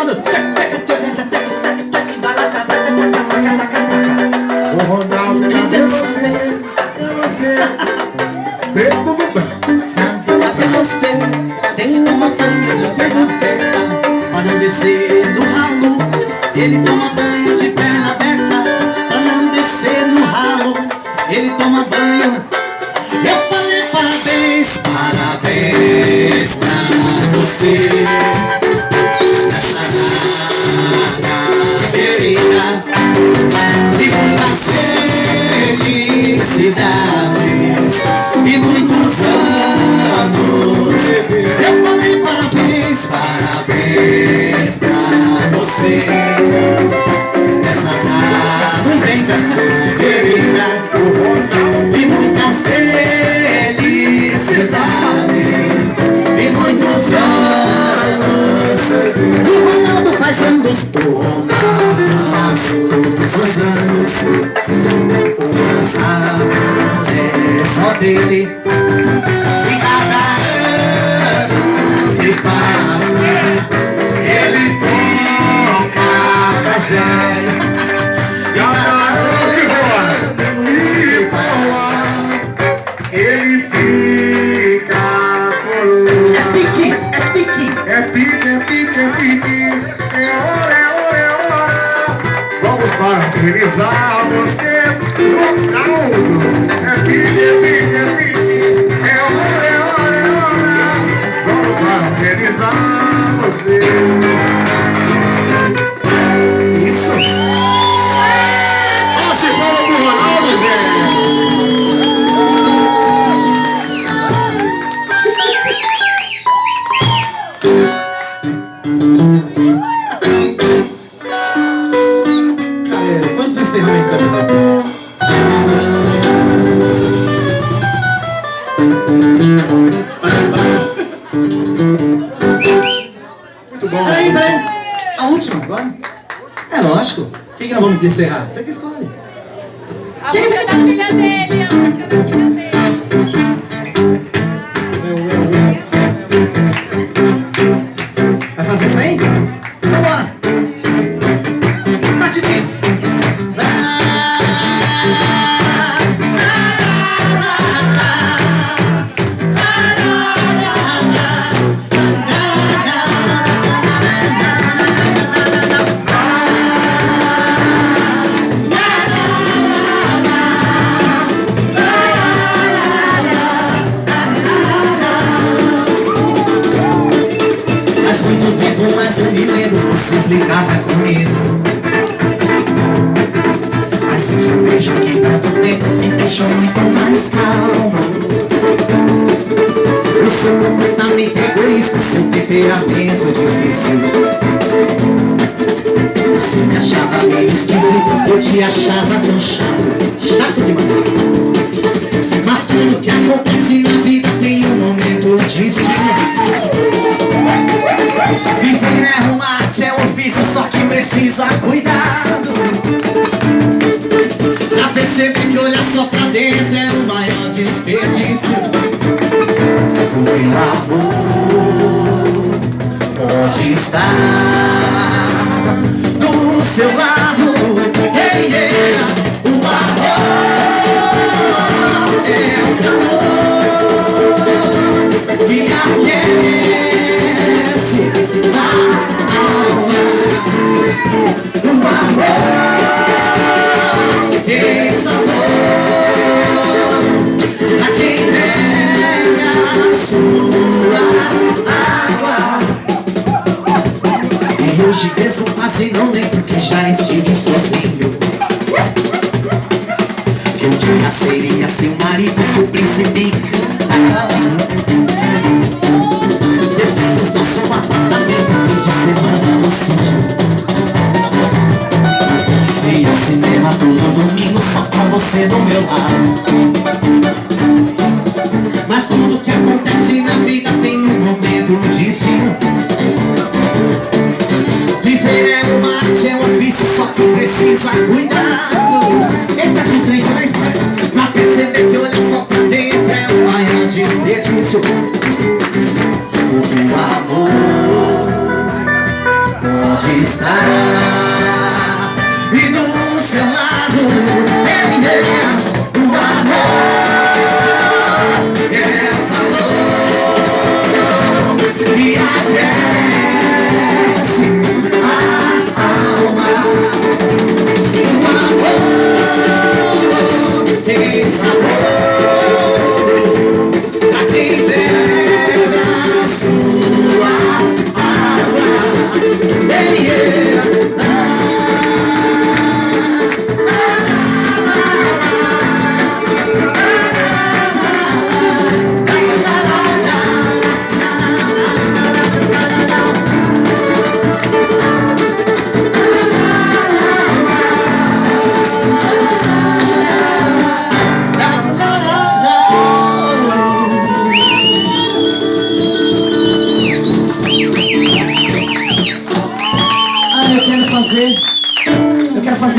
Ronaldo. Ô Ronaldo, cadê você? Cadê você? Vem tudo bem. Cadê você? Tem uma folha de perna aberta para não descer no ralo. Ele toma banho de perna aberta para não descer no ralo. Ele toma banho. Eu falei parabéns, parabéns pra você. Nessa nada querida e muitas felicidades e muitos anos. Eu falei parabéns, parabéns pra você. Nessa nada inventa querida e muitas felicidades e muitos anos. O Ronaldo faz anos, o Ronaldo faz todos os anos. O azar é só dele e cada ano que passa ele fica mais velho. Ele fica coroa. É pique, é pique. É pique, é pique, é pique. É hora, é hora, é hora. Vamos parabenizar você, Ronaldo. É pique, é pique, é pique. É hora, é hora, é hora. Vamos parabenizar você. Isso. Nossa, e palma pro Ronaldo, gente. Quantos encerramentos apresentou? Muito bom. Peraí. A última agora? É lógico. O que nós vamos encerrar? Você que escolhe. A música da filha dele, a música da filha dele. Vai fazer isso aí? Então bora. Batidinho. Faz muito tempo, mas eu me lembro, você brincava comigo. Mas hoje eu vejo que tanto tempo me deixou muito mais calmo. Eu sou completamente egoísta, seu temperamento difícil. Você me achava meio esquisito, eu te achava tão chato demais. Mas tudo que acontece na vida tem um momento destino. Viver é uma arte, é um ofício, só que precisa cuidado. Pra perceber que olhar só pra dentro é o maior desperdício. O meu amor pode estar do seu lado. Hey, yeah. O amor é o calor que aquece a alma. O amor, esse amor, pra quem pega a sua água. E hoje mesmo quase não lembro que já estive sozinho. Que um dia seria seu marido, seu príncipe. Defendemos nosso apartamento, fim de semana no sítio. E ao cinema todo domingo só com você do meu lado. Mas tudo que acontece na vida tem um momento destino. Viver é uma arte, é um ofício, só que precisa cuidado. Eita, que trem na estrada. Pra perceber que olhar só pra dentro é o maior desperdício. O meu amor onde estará. E do seu lado ele é o amor. Ele falou e aquece a alma. O amor tem sabor pra quem bebe a sua água. Ele é eu quero fazer